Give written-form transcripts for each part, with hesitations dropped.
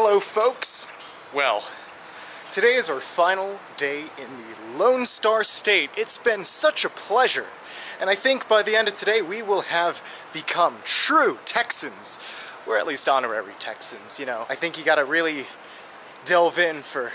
Hello folks! Well, today is our final day in the Lone Star State. It's been such a pleasure, and I think by the end of today we will have become true Texans, or at least honorary Texans, you know. I think you gotta really delve in for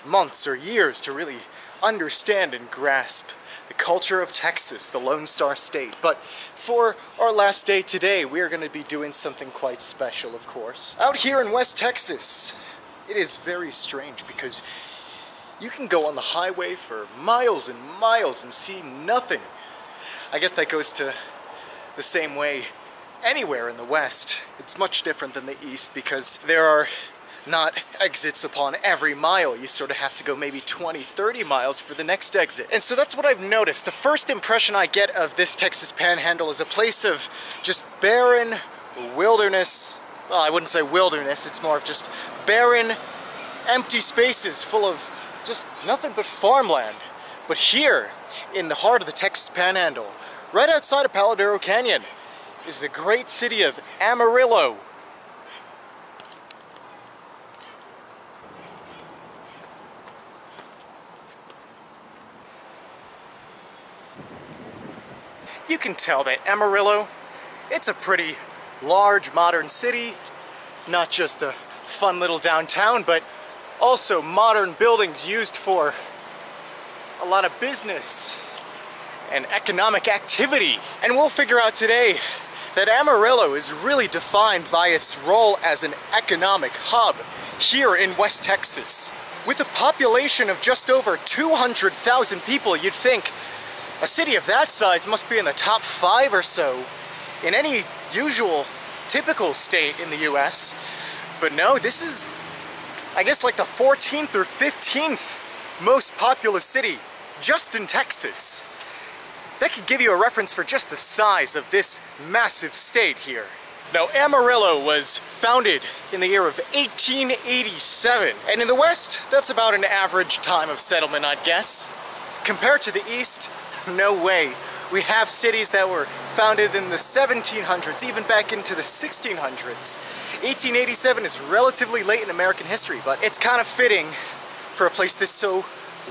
months or years to really understand and grasp the culture of Texas, the Lone Star State. But for our last day today, we are going to be doing something quite special, of course. Out here in West Texas, it is very strange because you can go on the highway for miles and miles and see nothing. I guess that goes to the same way anywhere in the West. It's much different than the East because there are not exits upon every mile. You sort of have to go maybe 20, 30 miles for the next exit. And so that's what I've noticed. The first impression I get of this Texas Panhandle is a place of just barren wilderness. Well, I wouldn't say wilderness, it's more of just barren, empty spaces full of just nothing but farmland. But here, in the heart of the Texas Panhandle, right outside of Paladero Canyon, is the great city of Amarillo. You can tell that Amarillo, it's a pretty large modern city, not just a fun little downtown, but also modern buildings used for a lot of business and economic activity. And we'll figure out today that Amarillo is really defined by its role as an economic hub here in West Texas. With a population of just over 200,000 people, you'd think a city of that size must be in the top 5 or so in any usual, typical state in the US. But no, this is, I guess, like the 14th or 15th most populous city just in Texas. That could give you a reference for just the size of this massive state here. Now, Amarillo was founded in the year of 1887, and in the West, that's about an average time of settlement, I'd guess. Compared to the East, no way. We have cities that were founded in the 1700s, even back into the 1600s. 1887 is relatively late in American history, but it's kind of fitting for a place this so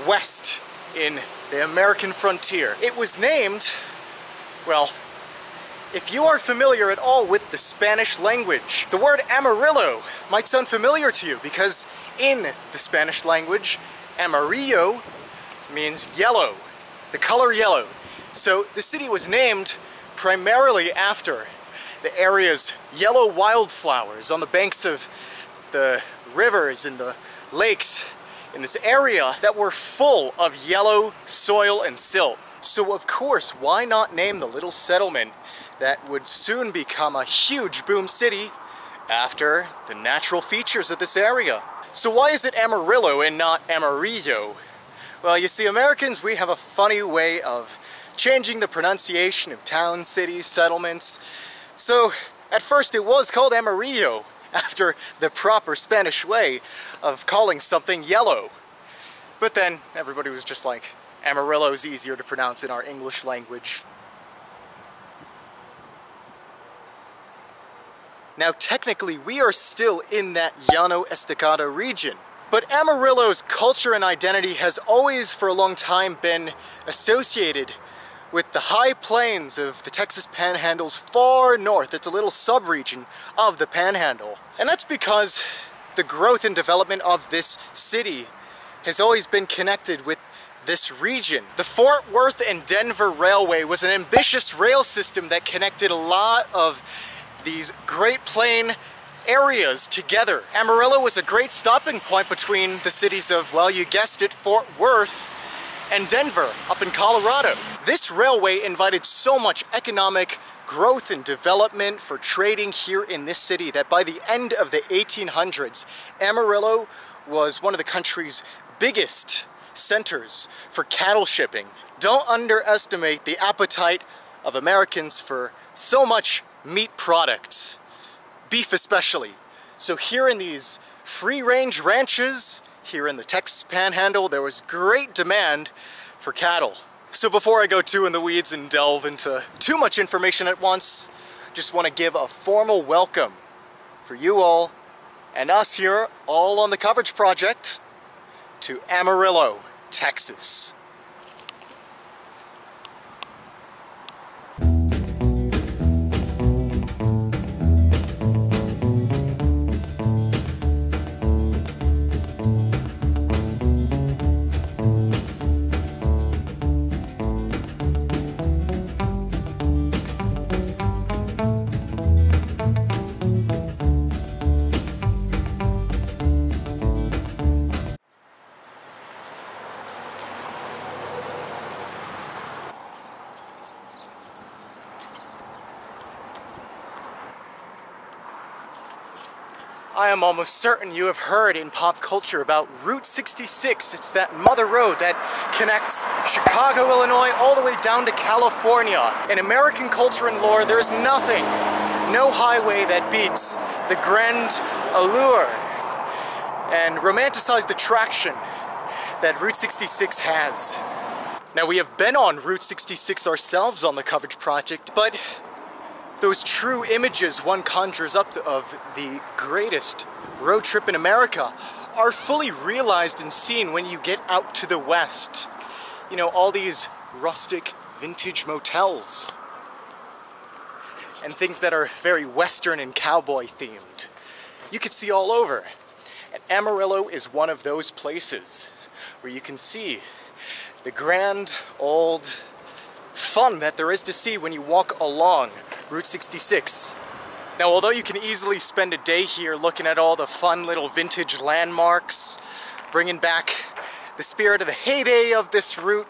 west in the American frontier. It was named, well, if you are familiar at all with the Spanish language, the word Amarillo might sound familiar to you because in the Spanish language, Amarillo means yellow. The color yellow. So the city was named primarily after the area's yellow wildflowers on the banks of the rivers and the lakes in this area that were full of yellow soil and silt. So of course, why not name the little settlement that would soon become a huge boom city after the natural features of this area? So why is it Amarillo and not Amarillo? Well, you see, Americans, we have a funny way of changing the pronunciation of towns, cities, settlements. So, at first it was called Amarillo, after the proper Spanish way of calling something yellow. But then, everybody was just like, Amarillo is easier to pronounce in our English language. Now, technically, we are still in that Llano Estacado region. But Amarillo's culture and identity has always, for a long time, been associated with the high plains of the Texas Panhandle's far north. It's a little sub-region of the Panhandle. And that's because the growth and development of this city has always been connected with this region. The Fort Worth and Denver Railway was an ambitious rail system that connected a lot of these Great Plain areas together. Amarillo was a great stopping point between the cities of, well, you guessed it, Fort Worth and Denver up in Colorado. This railway invited so much economic growth and development for trading here in this city that by the end of the 1800s, Amarillo was one of the country's biggest centers for cattle shipping. Don't underestimate the appetite of Americans for so much meat products. Beef especially. So here in these free-range ranches, here in the Texas Panhandle, there was great demand for cattle. So before I go too in the weeds and delve into too much information at once, just want to give a formal welcome for you all and us here, all on the coverage project, to Amarillo, Texas. I am almost certain you have heard in pop culture about Route 66. It's that mother road that connects Chicago, Illinois, all the way down to California. In American culture and lore, there's nothing, no highway that beats the grand allure and romanticized attraction that Route 66 has. Now, we have been on Route 66 ourselves on the coverage project, but those true images one conjures up of the greatest road trip in America are fully realized and seen when you get out to the west. You know, all these rustic vintage motels and things that are very western and cowboy themed. You could see all over. And Amarillo is one of those places where you can see the grand old fun that there is to see when you walk along Route 66. Now, although you can easily spend a day here looking at all the fun little vintage landmarks, bringing back the spirit of the heyday of this route,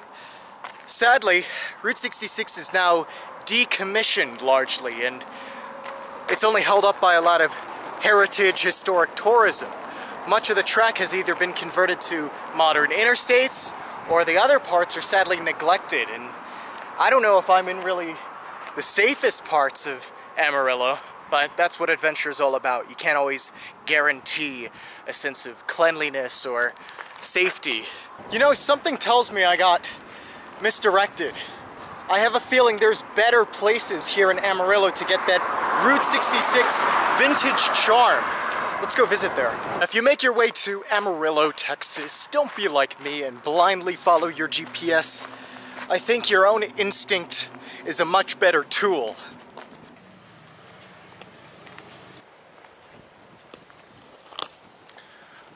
sadly, Route 66 is now decommissioned largely, and it's only held up by a lot of heritage historic tourism. Much of the track has either been converted to modern interstates, or the other parts are sadly neglected, and I don't know if I'm in really the safest parts of Amarillo, but that's what adventure is all about. You can't always guarantee a sense of cleanliness or safety. You know, something tells me I got misdirected. I have a feeling there's better places here in Amarillo to get that Route 66 vintage charm. Let's go visit there. If you make your way to Amarillo, Texas, don't be like me and blindly follow your GPS. I think your own instinct is a much better tool.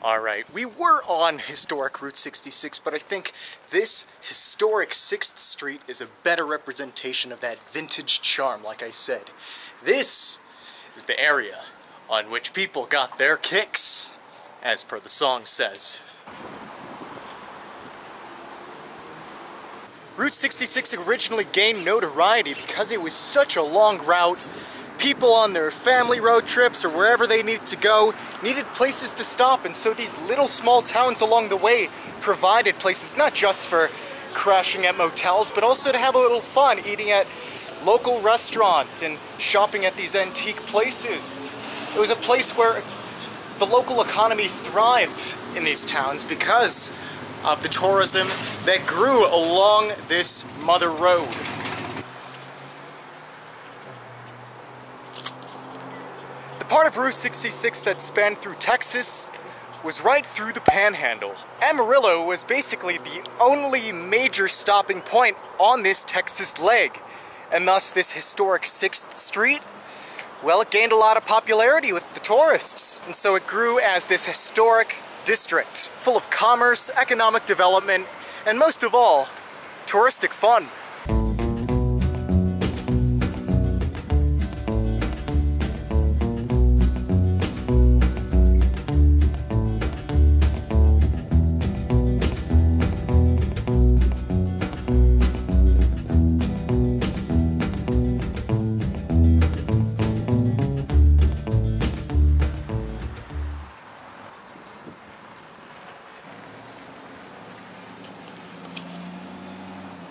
Alright, we were on historic Route 66, but I think this historic 6th Street is a better representation of that vintage charm, like I said. This is the area on which people got their kicks, as per the song says. Route 66 originally gained notoriety because it was such a long route. People on their family road trips or wherever they needed to go needed places to stop, and so these little small towns along the way provided places not just for crashing at motels, but also to have a little fun eating at local restaurants and shopping at these antique places. It was a place where the local economy thrived in these towns because of the tourism that grew along this mother road. The part of Route 66 that spanned through Texas was right through the Panhandle. Amarillo was basically the only major stopping point on this Texas leg, and thus this historic 6th Street, well, it gained a lot of popularity with the tourists, and so it grew as this historic district full of commerce, economic development, and most of all, touristic fun.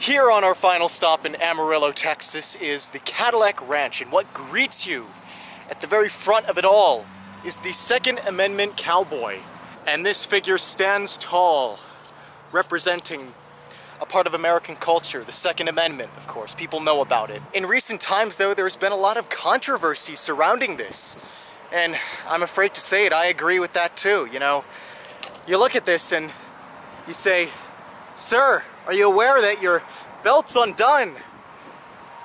Here on our final stop in Amarillo, Texas is the Cadillac Ranch, and what greets you at the very front of it all is the Second Amendment cowboy. And this figure stands tall, representing a part of American culture, the Second Amendment, of course. People know about it. In recent times, though, there's been a lot of controversy surrounding this. And I'm afraid to say it, I agree with that too, you know. You look at this and you say, "Sir, are you aware that your belt's undone?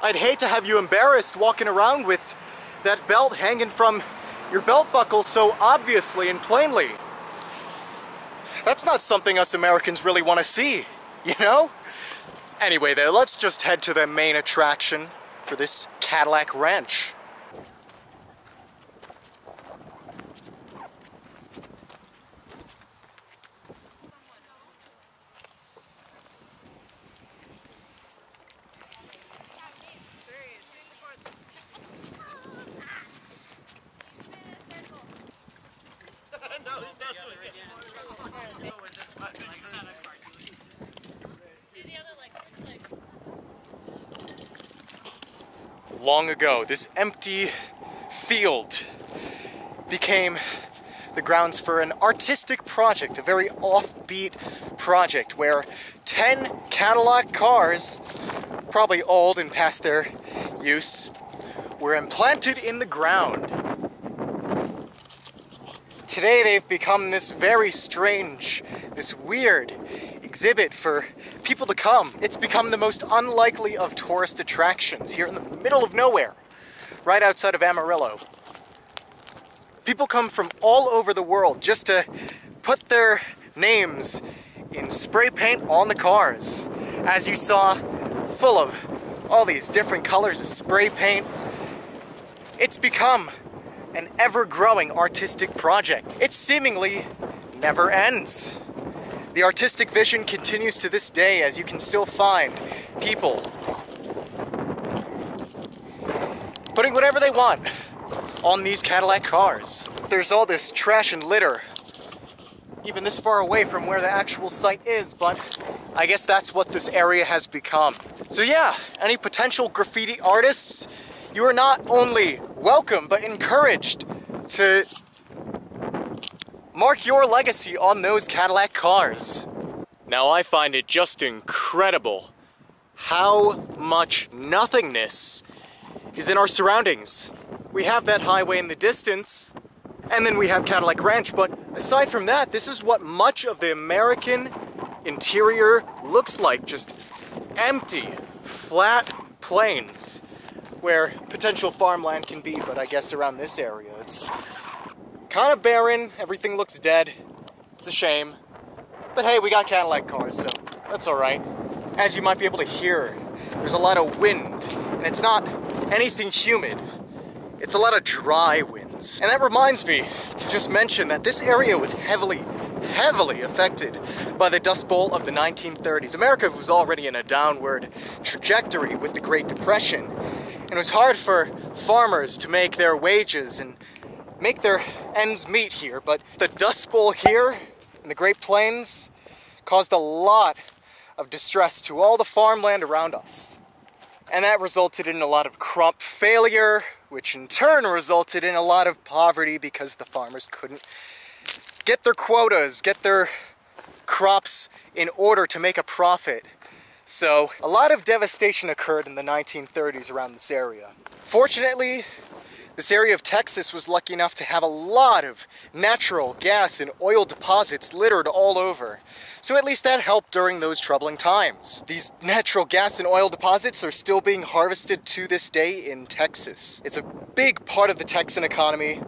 I'd hate to have you embarrassed walking around with that belt hanging from your belt buckle so obviously and plainly." That's not something us Americans really want to see, you know? Anyway though, let's just head to the main attraction for this Cadillac Ranch. Long ago, this empty field became the grounds for an artistic project, a very offbeat project where 10 Cadillac cars, probably old and past their use, were implanted in the ground. Today they've become this very strange, this weird exhibit for people to come. It's become the most unlikely of tourist attractions here in the middle of nowhere, right outside of Amarillo. People come from all over the world just to put their names in spray paint on the cars. As you saw, full of all these different colors of spray paint. It's become an ever-growing artistic project. It seemingly never ends. The artistic vision continues to this day, as you can still find people putting whatever they want on these Cadillac cars. There's all this trash and litter, even this far away from where the actual site is, but I guess that's what this area has become. So yeah, any potential graffiti artists, you are not only welcome, but encouraged to mark your legacy on those Cadillac cars. Now I find it just incredible how much nothingness is in our surroundings. We have that highway in the distance, and then we have Cadillac Ranch, but aside from that, this is what much of the American interior looks like. Just empty, flat plains where potential farmland can be, but I guess around this area it's kind of barren, everything looks dead. It's a shame. But hey, we got Cadillac cars, so that's alright. As you might be able to hear, there's a lot of wind, and it's not anything humid. It's a lot of dry winds. And that reminds me to just mention that this area was heavily affected by the Dust Bowl of the 1930s. America was already in a downward trajectory with the Great Depression, and it was hard for farmers to make their wages and make their ends meet here, but the Dust Bowl here in the Great Plains caused a lot of distress to all the farmland around us. And that resulted in a lot of crop failure, which in turn resulted in a lot of poverty because the farmers couldn't get their quotas, get their crops in order to make a profit. So a lot of devastation occurred in the 1930s around this area. Fortunately, this area of Texas was lucky enough to have a lot of natural gas and oil deposits littered all over. So at least that helped during those troubling times. These natural gas and oil deposits are still being harvested to this day in Texas. It's a big part of the Texan economy,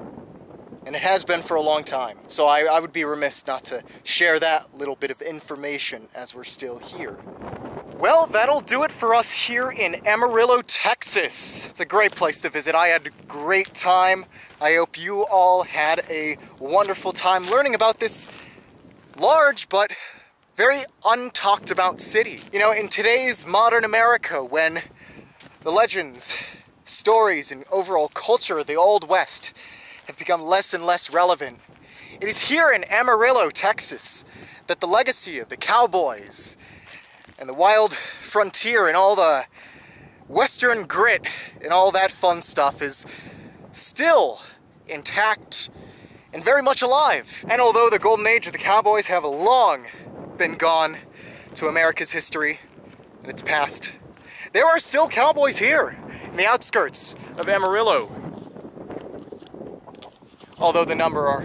and it has been for a long time. So I would be remiss not to share that little bit of information as we're still here. Well, that'll do it for us here in Amarillo, Texas. It's a great place to visit. I had a great time. I hope you all had a wonderful time learning about this large but very untalked about city. You know, in today's modern America, when the legends, stories, and overall culture of the Old West have become less and less relevant, it is here in Amarillo, Texas, that the legacy of the cowboys and the wild frontier and all the western grit and all that fun stuff is still intact and very much alive. And although the golden age of the cowboys have long been gone to America's history and its past, there are still cowboys here in the outskirts of Amarillo. although the number are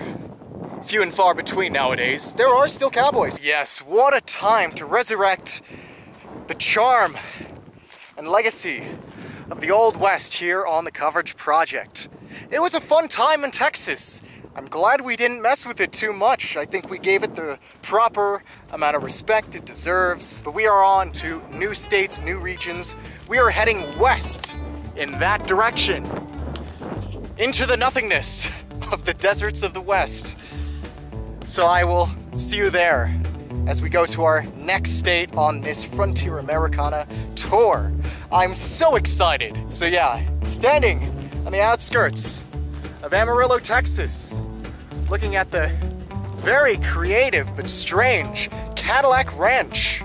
few and far between nowadays, there are still cowboys. Yes, what a time to resurrect the charm and legacy of the Old West here on the Coverage Project. It was a fun time in Texas. I'm glad we didn't mess with it too much. I think we gave it the proper amount of respect it deserves. But we are on to new states, new regions. We are heading west in that direction, into the nothingness of the deserts of the West. So I will see you there as we go to our next state on this Frontier Americana Tour. I'm so excited. So yeah, standing on the outskirts of Amarillo, Texas, looking at the very creative but strange Cadillac Ranch.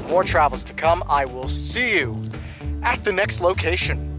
More travels to come. I will see you at the next location.